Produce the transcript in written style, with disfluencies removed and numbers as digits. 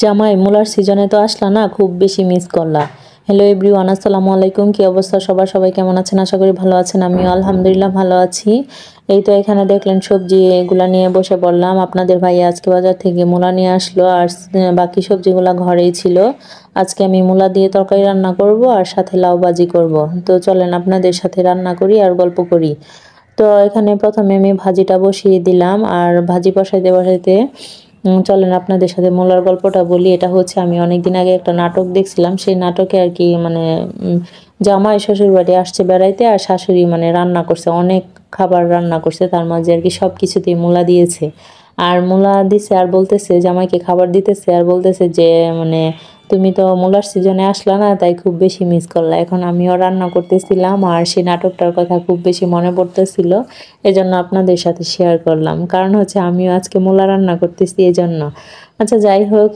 জামাই মূলার সিজনে তো আসলা না, খুব বেশি মিস করলা। হ্যালো এভরিওয়ান, আসসালামু আলাইকুম। কি অবস্থা সবার? সবাই কেমন আছেন? আশা করি ভালো আছেন। আমিও আলহামদুলিল্লাহ ভালো আছি। এই তো এখানে দেখলেন সবজি এগুলা নিয়ে বসে পড়লাম। আপনাদের ভাইয়া আজকে বাজার থেকে মূলা নিয়ে আসলো, আর বাকি সবজিগুলা ঘরেই ছিল। আজকে আমি মূলা দিয়ে তরকারি রান্না করব আর সাথে লাউ ভাজি করব। তো চলেন আপনাদের সাথে রান্না করি আর গল্প করি। তো এখানে প্রথমে আমি ভাজিটা বসিয়ে দিলাম, আর ভাজি বসাইতে বসাইতে চলেন আপনাদের সাথে মূলার গল্পটা বলি। এটা হচ্ছে আমি অনেকদিন আগে একটা নাটক দেখছিলাম, সেই নাটকে আর কি মানে জামাই শ্বশুর বাড়ি আসছে বেড়াইতে, আর শাশুড়ি মানে রান্না করছে, অনেক খাবার রান্না করছে, তার মাঝে আর কি সব কিছুতেই মূলা দিয়েছে। আর মূলা দিছে আর বলতেছে, জামাইকে খাবার দিতেছে আর বলতেছে যে মানে তুমি তো মূলার সিজনে আসলা না, তাই খুব বেশি মিস করলা। এখন আমিও রান্না করতেছিলাম আর সেই নাটকটার কথা খুব বেশি মনে পড়তেছিল, এজন্য আপনাদের সাথে শেয়ার করলাম। কারণ হচ্ছে আমিও আজকে মূলা রান্না করতেছি এজন্য। আচ্ছা যাই হোক,